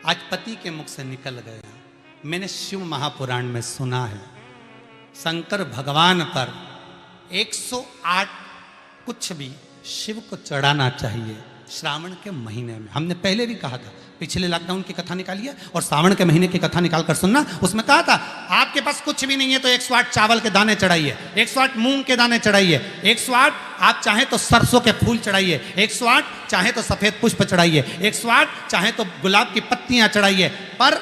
आज पति के मुख से निकल गया। मैंने शिव महापुराण में सुना है शंकर भगवान पर 108 कुछ भी शिव को चढ़ाना चाहिए श्रावण के महीने में। हमने पहले भी कहा था, पिछले लॉकडाउन की कथा निकाली है और श्रावण के महीने की कथा निकाल कर सुनना। उसमें कहा था आपके पास कुछ भी नहीं है तो 108 चावल के दाने चढ़ाइए, 108 मूंग के दाने चढ़ाइए, 108 आप चाहे तो सरसों के फूल चढ़ाइए, 108 चाहे तो सफेद पुष्प चढ़ाइए, 108 चाहे तो गुलाब की पत्तियां चढ़ाइए। पर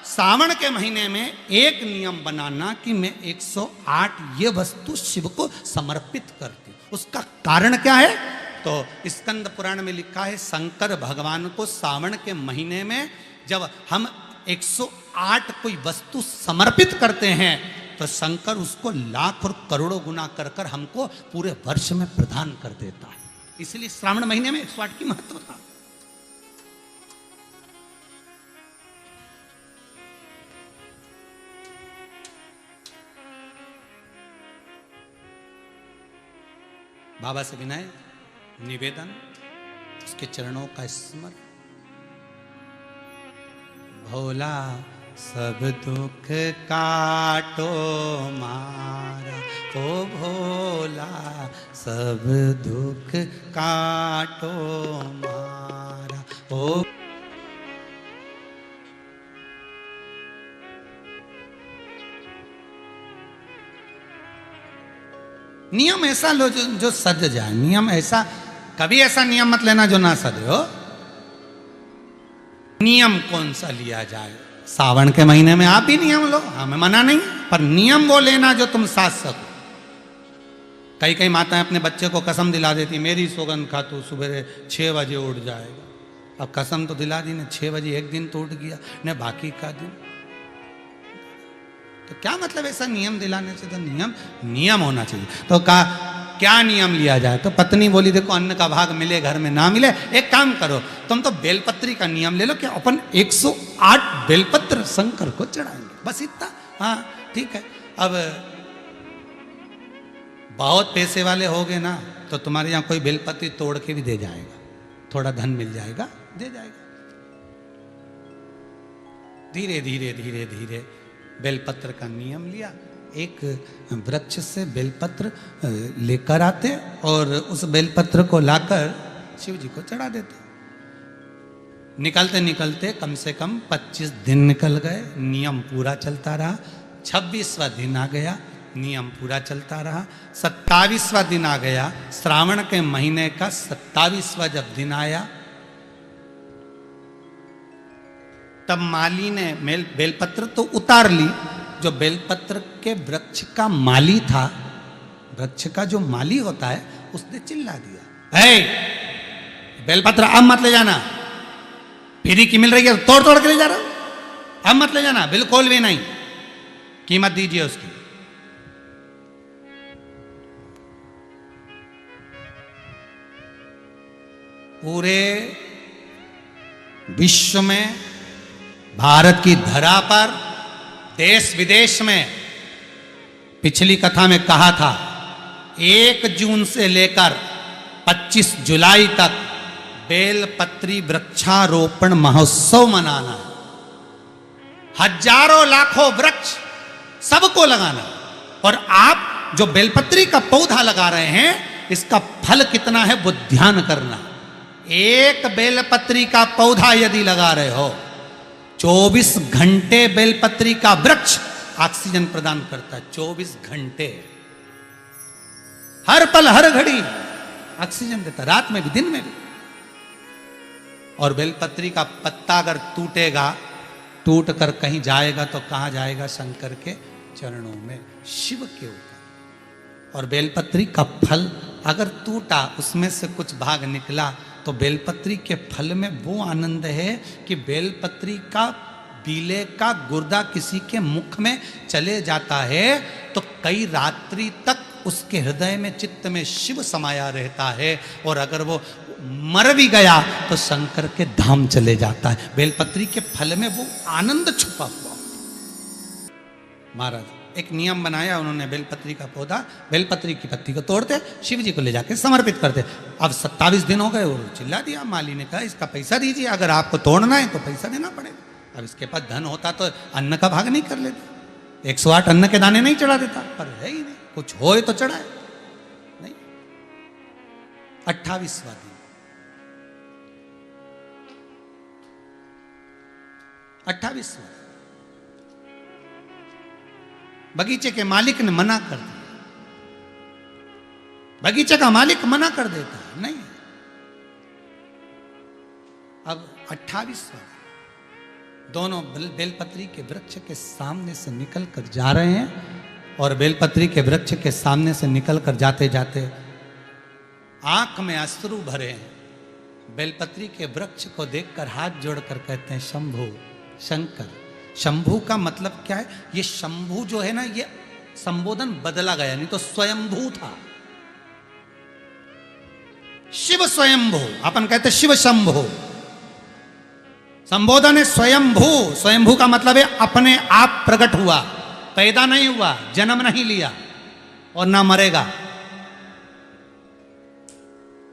सावन के महीने में एक नियम बनाना कि मैं 108 ये वस्तु शिव को समर्पित करती। उसका कारण क्या है? तो स्कंद पुराण में लिखा है शंकर भगवान को सावन के महीने में जब हम 108 कोई वस्तु समर्पित करते हैं तो शंकर उसको लाख और करोड़ों गुना कर कर हमको पूरे वर्ष में प्रदान कर देता है। इसलिए श्रावण महीने में 108 की महत्वता। बाबा से विनय निवेदन, उसके चरणों का स्मरण। भोला सब दुख काटो मारा, ओ भोला सब दुख काटो मारा, ओ नियम ऐसा लो जो सज जाए। नियम ऐसा, कभी ऐसा नियम मत लेना जो ना सजे हो। नियम कौन सा लिया जाए? सावन के महीने में आप भी नियम लो, हमें मना नहीं, पर नियम वो लेना जो तुम साध सको। कई कई माताएं अपने बच्चे को कसम दिला देती, मेरी सौगंध खा तू सुबह 6 बजे उठ जाएगा। अब कसम तो दिला दी ने, 6 बजे एक दिन तो उठ गया ने, बाकी का दिन तो क्या मतलब ऐसा नियम दिलाने से? तो नियम होना चाहिए। तो क्या नियम लिया जाए? तो पत्नी बोली देखो अन्न का भाग मिले घर में ना मिले, एक काम करो तुम तो बेलपत्री का नियम ले लो कि अपन 108 बेलपत्र शंकर को चढ़ाएंगे, बस इतना। हाँ ठीक है। अब बहुत पैसे वाले हो गए ना तो तुम्हारे यहाँ कोई बेलपत्री तोड़ के भी दे जाएगा, थोड़ा धन मिल जाएगा, दे जाएगा। धीरे धीरे धीरे धीरे बेलपत्र का नियम लिया। एक वृक्ष से बेलपत्र लेकर आते और उस बेलपत्र को लाकर शिव जी को चढ़ा देते। निकलते निकलते कम से कम 25 दिन निकल गए, नियम पूरा चलता रहा। 26वां दिन आ गया, नियम पूरा चलता रहा। 27वां दिन आ गया, श्रावण के महीने का 27वां जब दिन आया तब माली ने बेलपत्र तो उतार ली। जो बेलपत्र के वृक्ष का माली था, वृक्ष का जो माली होता है, उसने चिल्ला दिया, हे बेलपत्र अब मत ले जाना, फ्री की मिल रही है तोड़ तोड़ के ले जा रहा हूं, अब मत ले जाना, बिल्कुल भी नहीं, कीमत दीजिए उसकी। पूरे विश्व में, भारत की धरा पर, देश विदेश में, पिछली कथा में कहा था 1 जून से लेकर 25 जुलाई तक बेलपत्री वृक्षारोपण महोत्सव मनाना। हजारों लाखों वृक्ष सबको लगाना। और आप जो बेलपत्री का पौधा लगा रहे हैं, इसका फल कितना है वो ध्यान करना। एक बेलपत्री का पौधा यदि लगा रहे हो, 24 घंटे बेलपत्री का वृक्ष ऑक्सीजन प्रदान करता है। 24 घंटे, हर पल हर घड़ी ऑक्सीजन देता, रात में भी दिन में भी। और बेलपत्री का पत्ता अगर टूटेगा, टूट कर कहीं जाएगा तो कहां जाएगा? शंकर के चरणों में, शिव के ऊपर। और बेलपत्री का फल अगर टूटा, उसमें से कुछ भाग निकला, तो बेलपत्री के फल में वो आनंद है कि बेलपत्री का बीले का गुर्दा किसी के मुख में चले जाता है तो कई रात्रि तक उसके हृदय में, चित्त में शिव समाया रहता है। और अगर वो मर भी गया तो शंकर के धाम चले जाता है। बेलपत्री के फल में वो आनंद छुपा हुआ। महाराज एक नियम बनाया उन्होंने, बेलपत्री का पौधा, बेलपत्री की पत्ती को तोड़ते, शिव जी को ले जाके समर्पित करते। अब 27 दिन हो गए और चिल्ला दिया, माली ने कहा इसका पैसा दीजिए, अगर आपको तोड़ना है तो पैसा देना पड़ेगा। अब इसके पास धन होता तो अन्न का भाग नहीं कर लेता, 108 अन्न के दाने नहीं चढ़ा देता, पर है ही नहीं, कुछ होए तो चढ़ाए नहीं। 28वां दिन, 28वां, बगीचे के मालिक ने मना कर दिया। बगीचे का मालिक मना कर देता है, नहीं। अब 28वां, दोनों बेलपत्री के वृक्ष के सामने से निकल कर जा रहे हैं, और बेलपत्री के वृक्ष के सामने से निकल कर जाते जाते आंख में अश्रु भरे हैं। बेलपत्री के वृक्ष को देखकर हाथ जोड़कर कहते हैं शंभु, शंकर। शंभु का मतलब क्या है? ये शंभु जो है ना, ये संबोधन बदला गया, नहीं तो स्वयंभू था। शिव स्वयंभू, अपन कहते शिव शंभु, संबोधन है स्वयंभू। स्वयंभू का मतलब है अपने आप प्रकट हुआ, पैदा नहीं हुआ, जन्म नहीं लिया और ना मरेगा,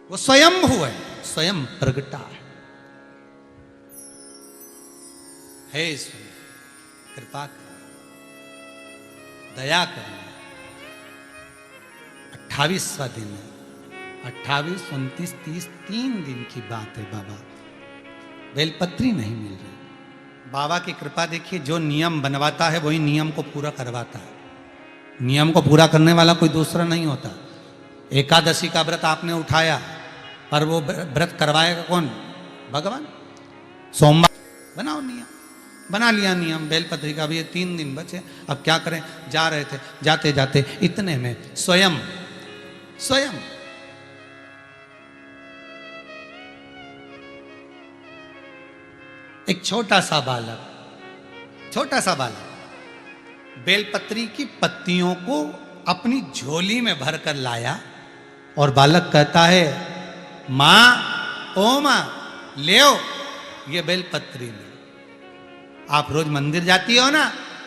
वो स्वयंभू है, स्वयं प्रगटा है। हे ईश्वर, कृपा कर, दया कर। 28वां दिन है, 28, 29, 30, 3 दिन की बात है बाबा। बेलपत्री नहीं मिल रही। बाबा की कृपा देखिए, जो नियम बनवाता है वही नियम को पूरा करवाता है। नियम को पूरा करने वाला कोई दूसरा नहीं होता। एकादशी का व्रत आपने उठाया, पर वो व्रत करवाएगा कौन? भगवान। सोमवार बनाओ नियम, बना लिया नियम बेलपत्री का। भी ये 3 दिन बचे, अब क्या करें? जा रहे थे, जाते जाते इतने में स्वयं एक छोटा सा बालक बेलपत्री की पत्तियों को अपनी झोली में भरकर लाया, और बालक कहता है मां, ओ मां, ले आओ ये बेलपत्री ले। आप रोज मंदिर जाती हो ना,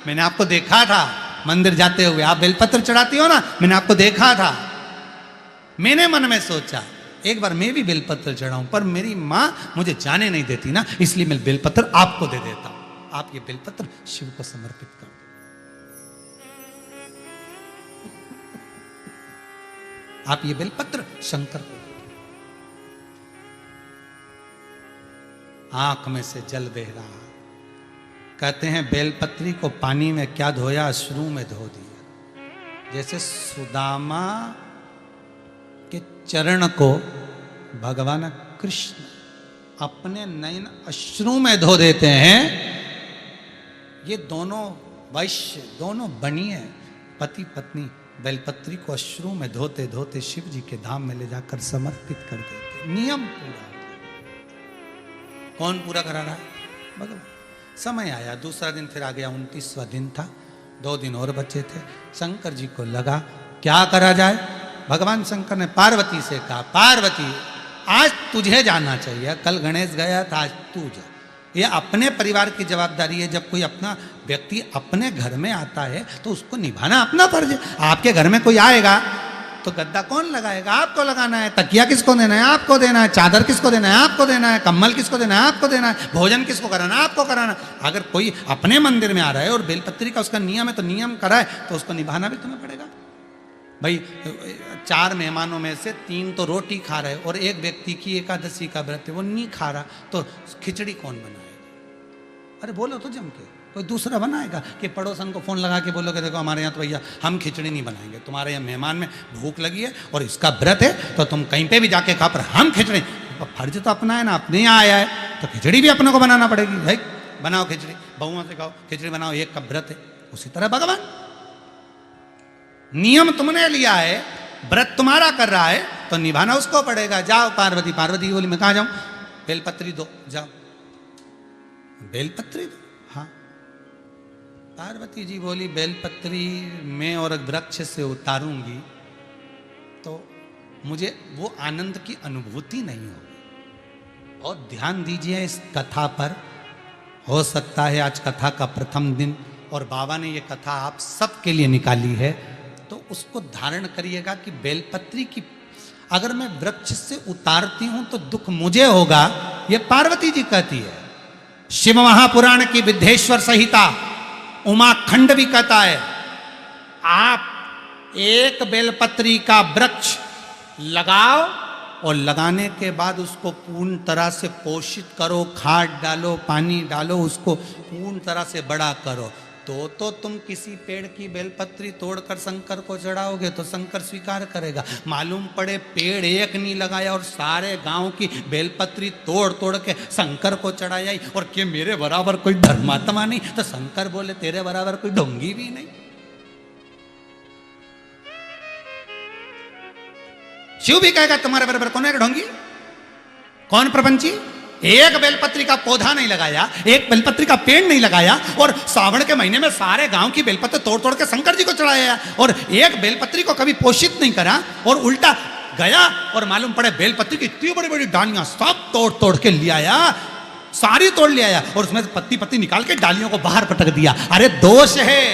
मैंने आपको देखा था मंदिर जाते हुए, आप बेलपत्र चढ़ाती हो ना, मैंने आपको देखा था। मैंने मन में सोचा एक बार मैं भी बेलपत्र चढ़ाऊं, पर मेरी मां मुझे जाने नहीं देती ना, इसलिए मैं बेलपत्र आपको दे देता हूं। आप ये बेलपत्र शिव को समर्पित कर दो। आप ये बेलपत्र शंकर को। आंख में से जल बह रहा। कहते हैं बेलपत्री को पानी में क्या धोया? अश्रु में धो दिया। जैसे सुदामा के चरण को भगवान कृष्ण अपने नयन अश्रु में धो देते हैं। ये दोनों वैश्य, दोनों बनिए पति पत्नी बेलपत्री को अश्रु में धोते धोते शिव जी के धाम में ले जाकर समर्पित कर देते। नियम पूरा। कौन पूरा करा रहा है? भगवान। समय आया, दूसरा दिन फिर आ गया, 29वां दिन था, 2 दिन और बचे थे। शंकर जी को लगा क्या करा जाए। भगवान शंकर ने पार्वती से कहा, पार्वती आज तुझे जाना चाहिए, कल गणेश गया था, आज तू जा। ये अपने परिवार की जवाबदारी है। जब कोई अपना व्यक्ति अपने घर में आता है तो उसको निभाना अपना फर्ज है। आपके घर में कोई आएगा तो गद्दा कौन लगाएगा? आपको लगाना है। तकिया किसको देना है? आपको देना है। चादर किसको देना है? आपको देना है। कम्बल किसको देना है? आपको देना है। भोजन किसको कराना है? आपको कराना। अगर कोई अपने मंदिर में आ रहा है और बेलपत्री का उसका नियम है तो नियम कराए तो उसको निभाना भी तुम्हें पड़ेगा। भाई 4 मेहमानों में से 3 तो रोटी खा रहे और एक व्यक्ति की एकादशी का व्रत है, वो नहीं खा रहा, तो खिचड़ी कौन बनाएगा? अरे बोलो तो जम के, कोई दूसरा बनाएगा कि पड़ोसन को फोन लगा के बोलोगे देखो हमारे यहाँ तो भैया हम खिचड़ी नहीं बनाएंगे, तुम्हारे यहाँ मेहमान में भूख लगी है और इसका व्रत है तो तुम कहीं पे भी जाके खा, पर हम खिचड़ी। फर्ज तो अपना है ना, अपने यहाँ आया है तो खिचड़ी भी अपने को बनाना पड़ेगी। भाई बनाओ खिचड़ी, बहुओं से कहो खिचड़ी बनाओ, एक का व्रत है। उसी तरह भगवान, नियम तुमने लिया है, व्रत तुम्हारा कर रहा है तो निभाना उसको पड़ेगा। जाओ पार्वती। पार्वती बोली मैं कहाँ जाऊं? बेलपत्री दो, जाओ बेलपत्री दो। हाँ, पार्वती जी बोली बेलपत्री मैं और वृक्ष से उतारूंगी तो मुझे वो आनंद की अनुभूति नहीं होगी। और ध्यान दीजिए इस कथा पर, हो सकता है आज कथा का प्रथम दिन और बाबा ने ये कथा आप सबके लिए निकाली है, तो उसको धारण करिएगा कि बेलपत्री की अगर मैं वृक्ष से उतारती हूं तो दुख मुझे होगा, ये पार्वती जी कहती है। शिव महापुराण की विद्धेश्वर संहिता उमा खंड भी कहता है, आप एक बेलपत्री का वृक्ष लगाओ और लगाने के बाद उसको पूर्ण तरह से पोषित करो, खाद डालो, पानी डालो, उसको पूर्ण तरह से बड़ा करो, तो तुम किसी पेड़ की बेलपत्री तोड़कर शंकर को चढ़ाओगे तो शंकर स्वीकार करेगा। मालूम पड़े पेड़ एक नहीं लगाया और सारे गांव की बेलपत्री तोड़ तोड़ के शंकर को चढ़ाई, और कि मेरे बराबर कोई धर्मात्मा नहीं, तो शंकर बोले तेरे बराबर कोई ढोंगी भी नहीं। शिव भी कहेगा तुम्हारे बराबर कौन है ढोंगी, कौन प्रपंची। एक बेलपत्री का पौधा नहीं लगाया, एक बेलपत्री का पेड़ नहीं लगाया, और सावन के महीने में सारे गांव की बेलपत्र तोड़ तोड़ के शंकर जी को चढ़ाया, और एक बेलपत्री को कभी पोषित नहीं करा, और उल्टा गया और मालूम पड़े बेलपत्री की इतनी बड़ी बड़ी डालियां सब तोड़ तोड़ के ले आया, सारी तोड़ ले आया, और उसमें पत्ती पत्ती निकाल के डालियों को बाहर पटक दिया। अरे दोष है,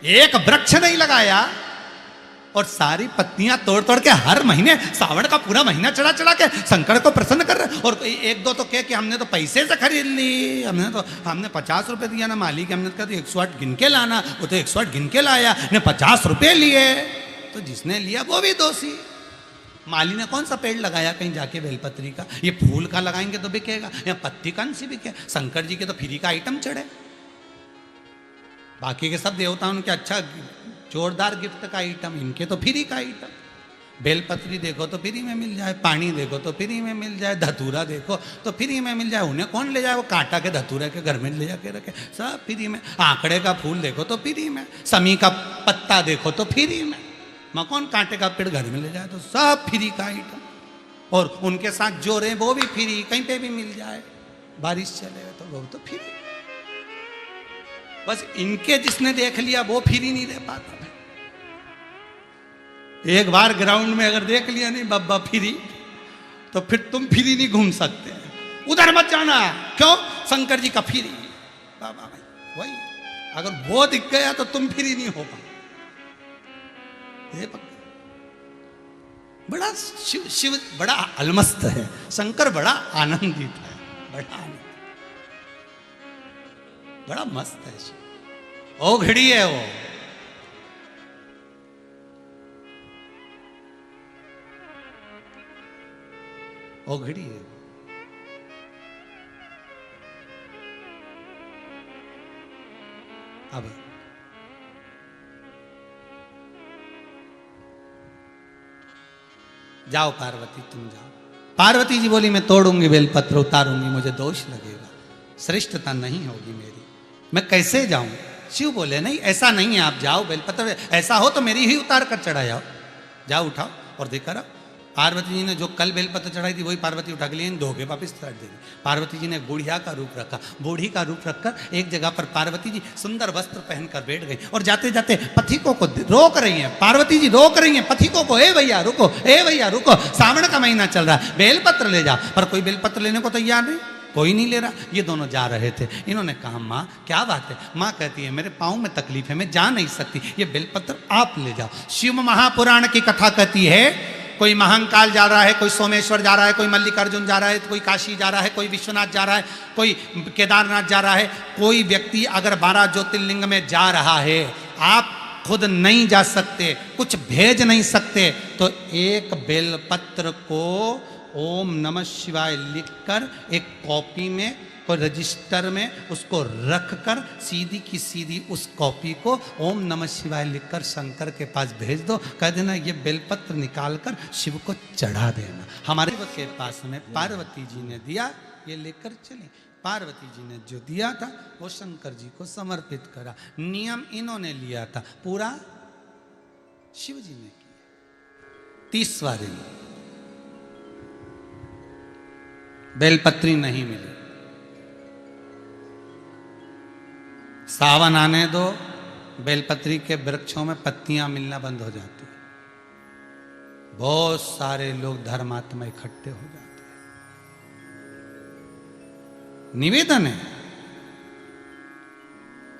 एक वृक्ष नहीं लगाया और सारी पत्तियां तोड़ तोड़ के हर महीने सावन का पूरा महीना चढ़ा चढ़ा के शंकर को प्रसन्न कर रहे। और एक दो तो कह कि हमने तो पैसे से खरीद ली, हमने 50 रुपए दिया ना मालिक, हमने कहा 108 गिन के लाना, वो तो 108 गिन के लाया, ने 50 रुपए लिए, तो जिसने लिया वो भी दोषी। माली ने कौन सा पेड़ लगाया कहीं जाके बेलपत्री का, ये फूल का लगाएंगे तो बिकेगा, या पत्ती कौन सी बिके, शंकर जी के तो फ्री का आइटम चढ़े, बाकी के सब देवताओं उनके अच्छा जोरदार गिफ्ट का आइटम, इनके तो फ्री का आइटम। बेलपत्री देखो तो फ्री में मिल जाए, पानी देखो तो फ्री में मिल जाए, धतूरा देखो तो फ्री में मिल जाए, उन्हें कौन ले जाए, वो कांटा के धतूरे के घर में ले जाके रखे, सब फ्री में। आंकड़े का फूल देखो तो फ्री में, समी का पत्ता देखो तो फ्री में, कौन कांटे का पेड़ घर में ले जाए, तो सब फ्री का आइटम। और उनके साथ जो रहे वो भी फ्री, कहीं पे भी मिल जाए, बारिश चले तो वो तो फ्री। बस इनके जिसने देख लिया वो फ्री नहीं रह पाता। एक बार ग्राउंड में अगर देख लिया नहीं बब्बा फ्री, तो फिर तुम फ्री नहीं घूम सकते, उधर मत जाना, क्यों, शंकर जी का फ्री। बाबा भाई वही, अगर वो दिख गया तो तुम फ्री नहीं हो पाए। बड़ा शिव बड़ा अलमस्त है, शंकर बड़ा आनंदित है, बड़ा आनंद, बड़ा मस्त है शिव। ओ घड़ी है वो, ओ घड़ी है। अब जाओ पार्वती, तुम जाओ। पार्वती जी बोली मैं तोड़ूंगी बेलपत्र, उतारूंगी, मुझे दोष लगेगा, श्रेष्ठता नहीं होगी मेरी, मैं कैसे जाऊं। शिव बोले नहीं, ऐसा नहीं है, आप जाओ, बेलपत्र ऐसा हो तो मेरी ही उतार कर चढ़ा जाओ, जाओ उठाओ और देखकर आओ। पार्वती जी ने जो कल बेलपत्र चढ़ाई थी वही पार्वती उठा के लिए धो के वापिस चढ़ देगी। पार्वती जी ने बुढ़िया का रूप रखा, बूढ़ी का रूप रखकर एक जगह पर पार्वती जी सुंदर वस्त्र पहनकर बैठ गई, और जाते जाते पथिकों को रोक रही हैं। पार्वती जी रोक रही हैं पथिकों को, ए भैया रुको, ए भैया रुको, सावन का महीना चल रहा है, बेलपत्र ले जाओ। पर कोई बेलपत्र लेने को तैयार नहीं, कोई नहीं ले रहा। ये दोनों जा रहे थे, इन्होंने कहा माँ क्या बात है। माँ कहती है मेरे पाँव में तकलीफ है, मैं जा नहीं सकती, ये बेलपत्र आप ले जाओ। शिव महापुराण की कथा कहती है कोई महाकाल जा रहा है, कोई सोमेश्वर जा रहा है, कोई मल्लिकार्जुन जा रहा है, कोई काशी जा रहा है, कोई विश्वनाथ जा रहा है, कोई केदारनाथ जा रहा है। कोई व्यक्ति अगर 12 ज्योतिर्लिंग में जा रहा है, आप खुद नहीं जा सकते, कुछ भेज नहीं सकते, तो एक बेलपत्र को ओम नमः शिवाय लिखकर एक कॉपी में, कोई रजिस्टर में उसको रखकर सीधी की सीधी उस कॉपी को ओम नमः शिवाय लिखकर शंकर के पास भेज दो, कह देना ये बेलपत्र निकालकर शिव को चढ़ा देना। हमारे के पास में पार्वती जी ने दिया, ये लेकर चले। पार्वती जी ने जो दिया था वो शंकर जी को समर्पित करा। नियम इन्होंने लिया था, पूरा शिव जी ने किया। 30वां दिन बेलपत्री नहीं मिली, सावन आने दो, बेलपत्री के वृक्षों में पत्तियां मिलना बंद हो जाती है, बहुत सारे लोग धर्मात्मा इकट्ठे हो जाते हैं। निवेदन है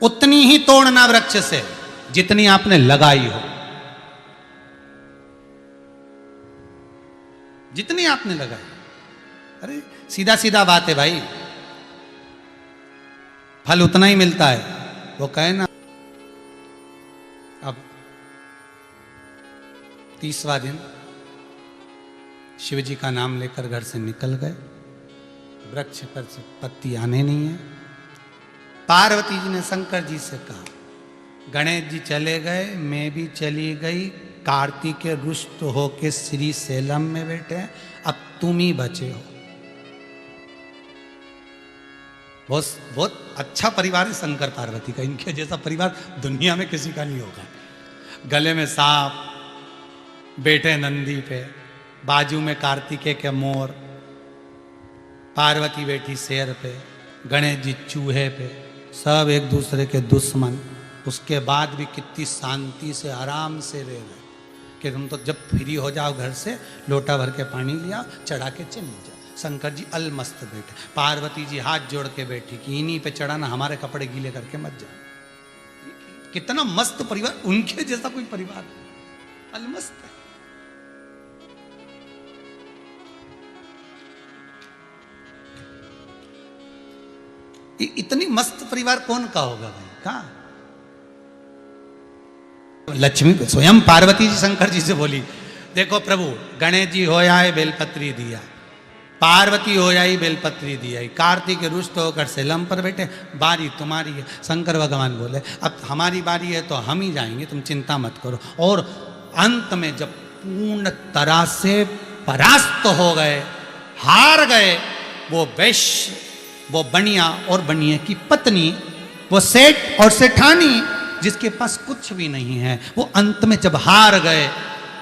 उतनी ही तोड़ना वृक्ष से जितनी आपने लगाई हो, जितनी आपने लगाई। अरे सीधा सीधा बात है भाई, फल उतना ही मिलता है। वो कहे ना, अब 30वां दिन शिव जी का नाम लेकर घर से निकल गए, वृक्ष पर से पत्ती आने नहीं है। पार्वती जी ने शंकर जी से कहा, गणेश जी चले गए, मैं भी चली गई, कार्तिकेय रुष्ट होके श्री सेलम में बैठे हैं, अब तुम ही बचे हो। बहुत अच्छा परिवार है शंकर पार्वती का, इनके जैसा परिवार दुनिया में किसी का नहीं होगा। गले में सांप, बैठे नंदी पे, बाजू में कार्तिकेय के मोर, पार्वती बैठी शेर पे, गणेश जी चूहे पे, सब एक दूसरे के दुश्मन। उसके बाद भी कितनी शांति से आराम से रह रहे कि तुम तो जब फ्री हो जाओ घर से, लोटा भर के पानी लिया, चढ़ा के चली जाओ। शंकर जी अलमस्त बैठे, पार्वती जी हाथ जोड़ के बैठी कि इन्हीं पे चढ़ाना, हमारे कपड़े गीले करके मत जाओ। कितना मस्त परिवार, उनके जैसा कोई परिवार अलमस्त है। इतनी मस्त परिवार कौन का होगा भाई? कहा लक्ष्मी स्वयं पार्वती जी शंकर जी से बोली, देखो प्रभु, गणेश जी हो आए बेलपत्री दिया, पार्वती हो आई बेलपत्री दिया, कार्तिक रुष्ट होकर सेलम पर बैठे, बारी तुम्हारी है। शंकर भगवान बोले, अब हमारी बारी है तो हम ही जाएंगे, तुम चिंता मत करो। और अंत में जब पूर्ण तरह से परास्त हो गए, हार गए, वो वैश्य, वो बनिया और बनिए की पत्नी, वो सेठ और सेठानी जिसके पास कुछ भी नहीं है, वो अंत में जब हार गए,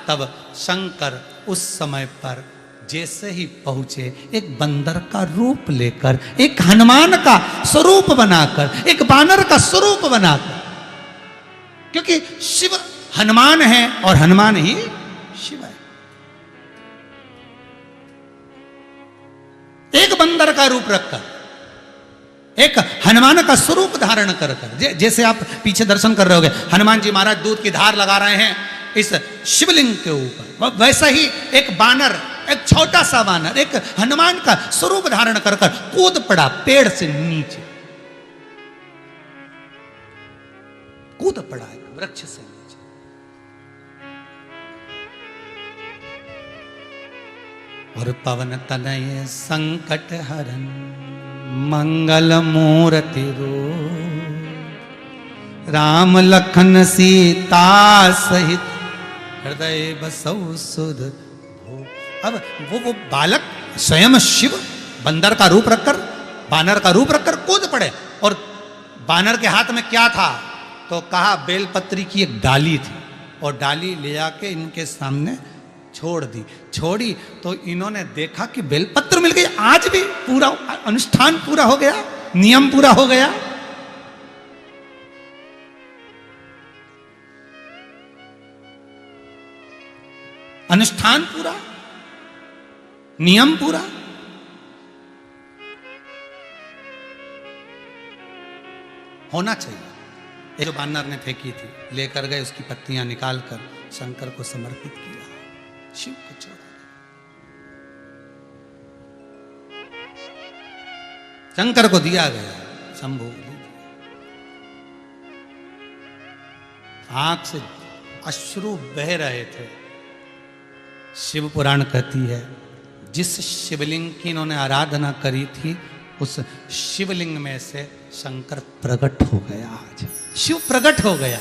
तब शंकर उस समय पर जैसे ही पहुंचे, एक बंदर का रूप लेकर, एक हनुमान का स्वरूप बनाकर, एक बानर का स्वरूप बनाकर, क्योंकि शिव हनुमान है और हनुमान ही शिव है। एक बंदर का रूप रखकर, एक हनुमान का स्वरूप धारण कर कर, जैसे आप पीछे दर्शन कर रहे होगे, हनुमान जी महाराज दूध की धार लगा रहे हैं इस शिवलिंग के ऊपर, वैसा ही एक बानर, एक छोटा सा बानर, एक हनुमान का स्वरूप धारण कर कर कूद पड़ा पेड़ से नीचे, कूद पड़ा एक वृक्ष से नीचे। और पवन तनय संकट हरन मंगल मूर्ति रूप, राम लखन सीता सहित हृदय बसौ सुध। अब वो बालक स्वयं शिव बंदर का रूप रखकर, बानर का रूप रखकर कूद पड़े। और बानर के हाथ में क्या था? तो कहा बेलपत्री की एक डाली थी, और डाली ले आके इनके सामने छोड़ दी। छोड़ी तो इन्होंने देखा कि बेलपत्र मिल गई। आज भी पूरा अनुष्ठान पूरा हो गया, नियम पूरा हो गया। अनुष्ठान पूरा, नियम पूरा। होना चाहिए। ये जो बानर ने फेंकी थी, लेकर गए, उसकी पत्तियां निकालकर शंकर को समर्पित किया, शिव को छोड़ा। शंकर को दिया गया, शंभु आंख से अश्रु बह रहे थे। शिव पुराण कहती है, जिस शिवलिंग की इन्होंने आराधना करी थी, उस शिवलिंग में से शंकर प्रकट हो गया। आज शिव प्रकट हो गया।